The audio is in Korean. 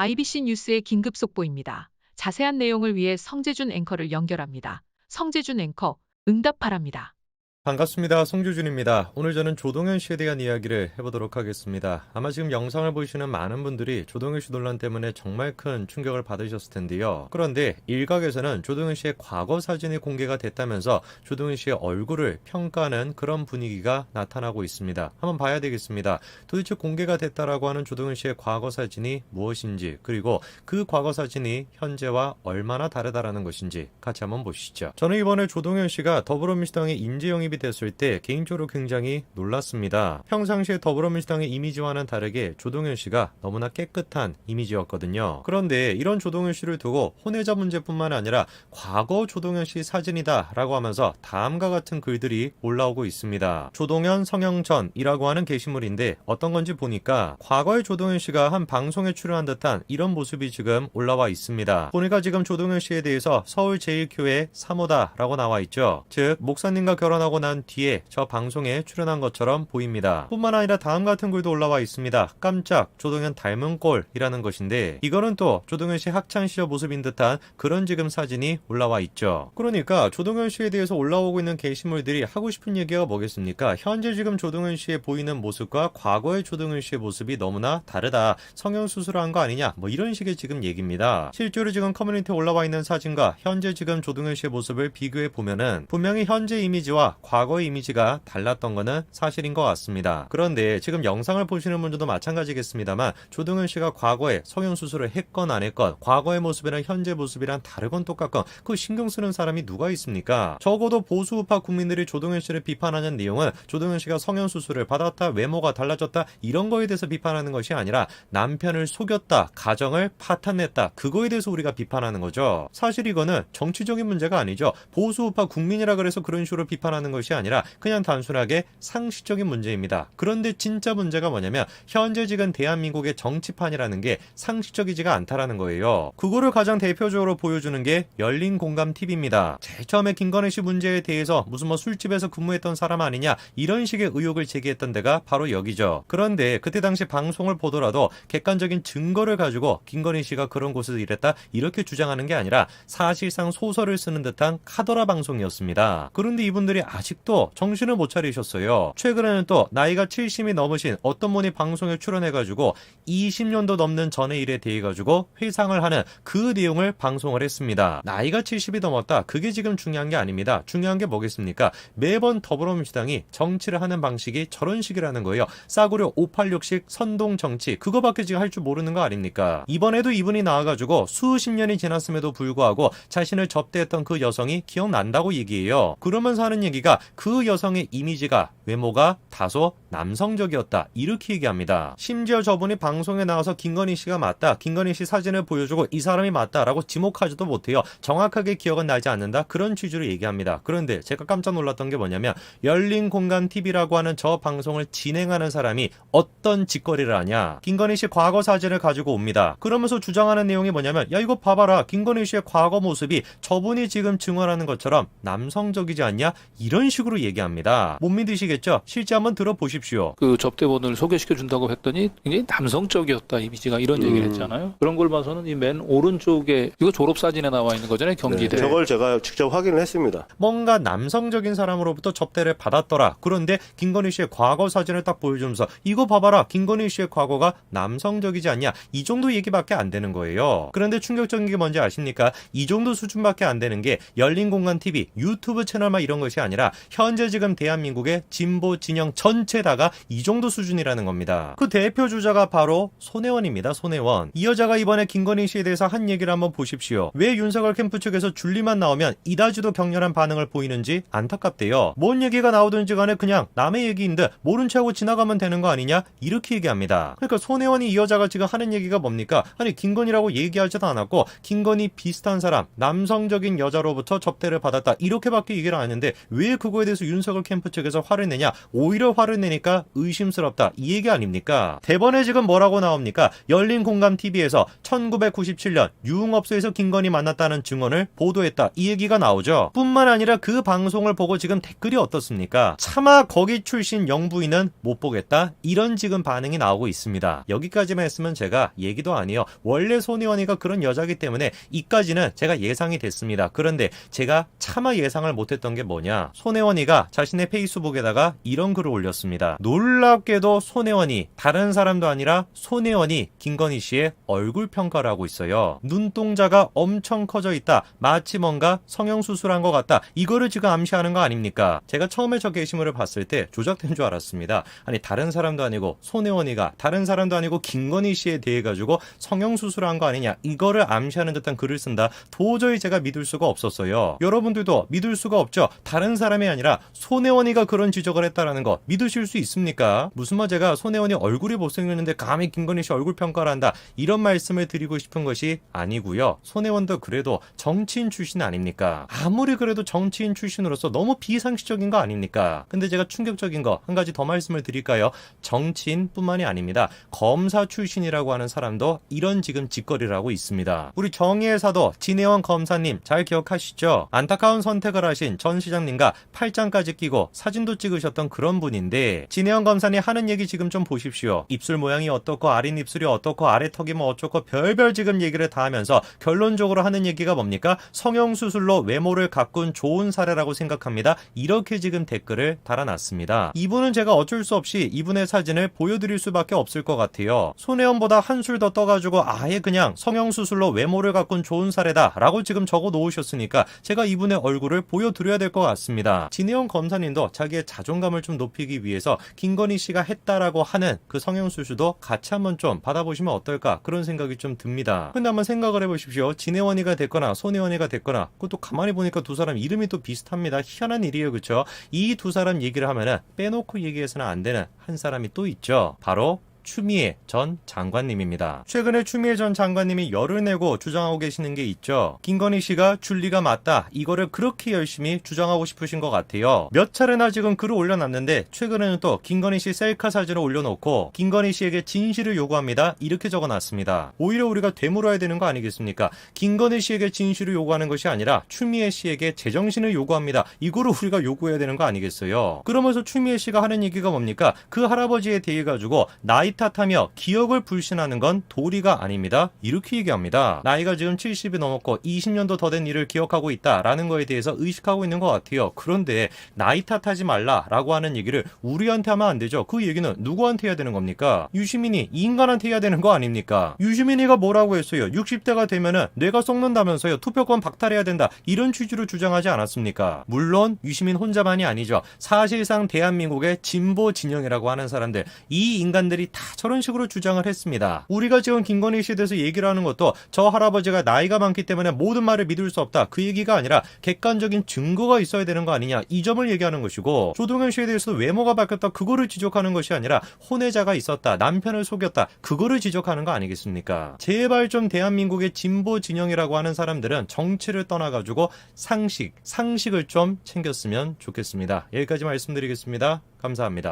IBC 뉴스의 긴급 속보입니다. 자세한 내용을 위해 성재준 앵커를 연결합니다. 성재준 앵커, 응답하랍니다. 반갑습니다. 송주준입니다. 오늘 저는 조동현 씨에 대한 이야기를 해보도록 하겠습니다. 아마 지금 영상을 보시는 많은 분들이 조동현 씨 논란 때문에 정말 큰 충격을 받으셨을 텐데요. 그런데 일각에서는 조동현 씨의 과거 사진이 공개가 됐다면서 조동현 씨의 얼굴을 평가하는 그런 분위기가 나타나고 있습니다. 한번 봐야 되겠습니다. 도대체 공개가 됐다라고 하는 조동현 씨의 과거 사진이 무엇인지, 그리고 그 과거 사진이 현재와 얼마나 다르다라는 것인지 같이 한번 보시죠. 저는 이번에 조동현 씨가 더불어민주당에 인재 영입이 됐을 때 개인적으로 굉장히 놀랐습니다. 평상시에 더불어민주당의 이미지와는 다르게 조동현 씨가 너무나 깨끗한 이미지였거든요. 그런데 이런 조동현 씨를 두고 혼외자 문제뿐만 아니라 과거 조동현 씨 사진이다 라고 하면서 다음과 같은 글들이 올라오고 있습니다. 조동현 성형전이라고 하는 게시물인데 어떤 건지 보니까 과거의 조동현 씨가 한 방송에 출연한 듯한 이런 모습이 지금 올라와 있습니다. 보니까 지금 조동현 씨에 대해서 서울제일교회 사모다라고 나와 있죠. 즉 목사님과 결혼하고 난 뒤에 저 방송에 출연한 것처럼 보입니다. 뿐만 아니라 다음 같은 글도 올라와 있습니다. 깜짝 조동현 닮은 꼴이라는 것인데 이거는 또 조동현 씨 학창시절 모습인 듯한 그런 지금 사진이 올라와 있죠. 그러니까 조동현 씨에 대해서 올라오고 있는 게시물들이 하고 싶은 얘기가 뭐겠습니까? 현재 지금 조동현 씨의 보이는 모습과 과거의 조동현 씨의 모습이 너무나 다르다. 성형수술을 한 거 아니냐? 뭐 이런 식의 지금 얘기입니다. 실제로 지금 커뮤니티에 올라와 있는 사진과 현재 지금 조동현 씨의 모습을 비교해 보면은 분명히 현재 이미지와 과거의 이미지가 달랐던 거는 사실인 것 같습니다. 그런데 지금 영상을 보시는 분들도 마찬가지겠습니다만 조동현 씨가 과거에 성형수술을 했건 안 했건 과거의 모습이랑 현재 모습이랑 다르건 똑같건 그 신경 쓰는 사람이 누가 있습니까? 적어도 보수우파 국민들이 조동현 씨를 비판하는 내용은 조동현 씨가 성형수술을 받았다, 외모가 달라졌다 이런 거에 대해서 비판하는 것이 아니라 남편을 속였다, 가정을 파탄냈다 그거에 대해서 우리가 비판하는 거죠. 사실 이거는 정치적인 문제가 아니죠. 보수우파 국민이라 그래서 그런 식으로 비판하는 것이 아니라 그냥 단순하게 상식적인 문제입니다. 그런데 진짜 문제가 뭐냐면 현재 지금 대한민국의 정치판이라는 게 상식적이지가 않다라는 거예요. 그거를 가장 대표적으로 보여주는 게 열린공감TV입니다. 제일 처음에 김건희 씨 문제에 대해서 무슨 뭐 술집에서 근무했던 사람 아니냐 이런 식의 의혹을 제기했던 데가 바로 여기죠. 그런데 그때 당시 방송을 보더라도 객관적인 증거를 가지고 김건희 씨가 그런 곳에서 일했다 이렇게 주장하는 게 아니라 사실상 소설을 쓰는 듯한 카더라 방송이었습니다. 그런데 이분들이 아직도 정신을 못 차리셨어요. 최근에는 또 나이가 70이 넘으신 어떤 분이 방송에 출연해가지고 20년도 넘는 전의 일에 대해 가지고 회상을 하는 그 내용을 방송을 했습니다. 나이가 70이 넘었다. 그게 지금 중요한 게 아닙니다. 중요한 게 뭐겠습니까? 매번 더불어민주당이 정치를 하는 방식이 저런 식이라는 거예요. 싸구려 586식 선동 정치. 그거밖에 지금 할 줄 모르는 거 아닙니까? 이번에도 이분이 나와가지고 수십 년이 지났음에도 불구하고 자신을 접대했던 그 여성이 기억난다고 얘기해요. 그러면서 하는 얘기가 그 여성의 이미지가 외모가 다소 남성적이었다 이렇게 얘기합니다. 심지어 저분이 방송에 나와서 김건희 씨가 맞다, 김건희 씨 사진을 보여주고 이 사람이 맞다라고 지목하지도 못해요. 정확하게 기억은 나지 않는다 그런 취지로 얘기합니다. 그런데 제가 깜짝 놀랐던 게 뭐냐면 열린공감TV라고 하는 저 방송을 진행하는 사람이 어떤 짓거리를 하냐, 김건희 씨 과거 사진을 가지고 옵니다. 그러면서 주장하는 내용이 뭐냐면 야 이거 봐봐라, 김건희 씨의 과거 모습이 저분이 지금 증언하는 것처럼 남성적이지 않냐 이런 식으로 얘기합니다. 못 믿으시겠죠? 실제 한번 들어보십시오. 그 접대본을 소개시켜준다고 했더니 굉장히 남성적이었다 이미지가 이런 얘기를 했잖아요. 그런 걸 봐서는 이 맨 오른쪽에 이거 졸업사진에 나와 있는 거잖아요. 경기대. 네, 저걸 제가 직접 확인을 했습니다. 뭔가 남성적인 사람으로부터 접대를 받았더라. 그런데 김건희 씨의 과거 사진을 딱 보여주면서 이거 봐봐라, 김건희 씨의 과거가 남성적이지 않냐 이 정도 얘기밖에 안 되는 거예요. 그런데 충격적인 게 뭔지 아십니까? 이 정도 수준밖에 안 되는 게 열린공감TV 유튜브 채널만 이런 것이 아니라 현재 지금 대한민국의 진보 진영 전체다가 이 정도 수준이라는 겁니다. 그 대표 주자가 바로 손혜원입니다. 손혜원. 이 여자가 이번에 김건희 씨에 대해서 한 얘기를 한번 보십시오. 왜 윤석열 캠프 측에서 줄리만 나오면 이다지도 격렬한 반응을 보이는지 안타깝대요. 뭔 얘기가 나오든지 간에 그냥 남의 얘기인데 모른 척하고 지나가면 되는 거 아니냐 이렇게 얘기합니다. 그러니까 손혜원이 이 여자가 지금 하는 얘기가 뭡니까? 아니 김건희라고 얘기하지도 않았고 김건희 비슷한 사람 남성적인 여자로부터 접대를 받았다 이렇게밖에 얘기를 안 했는데 왜 그걸 그거에 대해서 윤석열 캠프 측에서 화를 내냐? 오히려 화를 내니까 의심스럽다. 이 얘기 아닙니까? 대번에 지금 뭐라고 나옵니까? 열린공감TV에서 1997년 유흥업소에서 김건희 만났다는 증언을 보도했다. 이 얘기가 나오죠. 뿐만 아니라 그 방송을 보고 지금 댓글이 어떻습니까? 차마 거기 출신 영부인은 못 보겠다. 이런 지금 반응이 나오고 있습니다. 여기까지만 했으면 제가 얘기도 아니에요. 원래 손혜원이가 그런 여자기 때문에 이까지는 제가 예상이 됐습니다. 그런데 제가 차마 예상을 못했던 게 뭐냐? 손혜원이가 자신의 페이스북에다가 이런 글을 올렸습니다. 놀랍게도 손혜원이 다른 사람도 아니라 손혜원이 김건희 씨의 얼굴 평가를 하고 있어요. 눈동자가 엄청 커져 있다. 마치 뭔가 성형수술한 것 같다. 이거를 지금 암시하는 거 아닙니까? 제가 처음에 저 게시물을 봤을 때 조작된 줄 알았습니다. 아니 다른 사람도 아니고 손혜원이가 다른 사람도 아니고 김건희 씨에 대해 가지고 성형수술한 거 아니냐 이거를 암시하는 듯한 글을 쓴다. 도저히 제가 믿을 수가 없었어요. 여러분들도 믿을 수가 없죠. 다른 사람이 아니라 손혜원이가 그런 지적을 했다라는 거 믿으실 수 있습니까? 무슨 말 제가 손혜원이 얼굴이 못생겼는데 감히 김건희 씨 얼굴 평가를 한다 이런 말씀을 드리고 싶은 것이 아니고요. 손혜원도 그래도 정치인 출신 아닙니까? 아무리 그래도 정치인 출신으로서 너무 비상식적인 거 아닙니까? 근데 제가 충격적인 거 한 가지 더 말씀을 드릴까요? 정치인뿐만이 아닙니다. 검사 출신이라고 하는 사람도 이런 지금 짓거리를 하고 있습니다. 우리 정의의 사도 진혜원 검사님 잘 기억하시죠? 안타까운 선택을 하신 전 시장님과 팔짱까지 끼고 사진도 찍으셨던 그런 분인데 진혜원 검사님 하는 얘기 지금 좀 보십시오. 입술 모양이 어떻고 아랫입술이 어떻고 아래턱이 뭐 어쩌고 별별 지금 얘기를 다 하면서 결론적으로 하는 얘기가 뭡니까? 성형수술로 외모를 가꾼 좋은 사례라고 생각합니다. 이렇게 지금 댓글을 달아놨습니다. 이분은 제가 어쩔 수 없이 이분의 사진을 보여드릴 수밖에 없을 것 같아요. 손혜원보다 한술 더 떠가지고 아예 그냥 성형수술로 외모를 가꾼 좋은 사례다 라고 지금 적어 놓으셨으니까 제가 이분의 얼굴을 보여드려야 될 것 같습니다. 진혜원 검사님도 자기의 자존감을 좀 높이기 위해서 김건희 씨가 했다라고 하는 그 성형수술도 같이 한번 좀 받아보시면 어떨까 그런 생각이 좀 듭니다. 근데 한번 생각을 해보십시오. 진혜원이가 됐거나 손혜원이가 됐거나 그것도 가만히 보니까 두 사람 이름이 또 비슷합니다. 희한한 일이에요. 그렇죠? 이 두 사람 얘기를 하면은 빼놓고 얘기해서는 안 되는 한 사람이 또 있죠. 바로 추미애 전 장관님입니다. 최근에 추미애 전 장관님이 열을 내고 주장하고 계시는 게 있죠. 김건희 씨가 줄리가 맞다. 이거를 그렇게 열심히 주장하고 싶으신 것 같아요. 몇 차례나 지금 글을 올려놨는데 최근에는 또 김건희 씨 셀카 사진을 올려놓고 김건희 씨에게 진실을 요구합니다. 이렇게 적어놨습니다. 오히려 우리가 되물어야 되는 거 아니겠습니까? 김건희 씨에게 진실을 요구하는 것이 아니라 추미애 씨에게 제정신을 요구합니다. 이거를 우리가 요구해야 되는 거 아니겠어요? 그러면서 추미애 씨가 하는 얘기가 뭡니까? 그 할아버지에 대해 가지고 나이 탓하며 기억을 불신하는 건 도리가 아닙니다. 이렇게 얘기합니다. 나이가 지금 70이 넘었고 20년도 더 된 일을 기억하고 있다라는 거에 대해서 의식하고 있는 것 같아요. 그런데 나이 탓하지 말라라고 하는 얘기를 우리한테 하면 안 되죠. 그 얘기는 누구한테 해야 되는 겁니까? 유시민이 이 인간한테 해야 되는 거 아닙니까? 유시민이가 뭐라고 했어요? 60대가 되면은 뇌가 썩는다면서요. 투표권 박탈해야 된다. 이런 취지로 주장하지 않았습니까? 물론 유시민 혼자만이 아니죠. 사실상 대한민국의 진보 진영이라고 하는 사람들 이 인간들이 다 저런 식으로 주장을 했습니다. 우리가 지금 김건희 씨에 대해서 얘기를 하는 것도 저 할아버지가 나이가 많기 때문에 모든 말을 믿을 수 없다. 그 얘기가 아니라 객관적인 증거가 있어야 되는 거 아니냐. 이 점을 얘기하는 것이고 조동현 씨에 대해서 외모가 바뀌었다. 그거를 지적하는 것이 아니라 혼외자가 있었다. 남편을 속였다. 그거를 지적하는 거 아니겠습니까? 제발 좀 대한민국의 진보 진영이라고 하는 사람들은 정치를 떠나가지고 상식을 좀 챙겼으면 좋겠습니다. 여기까지 말씀드리겠습니다. 감사합니다.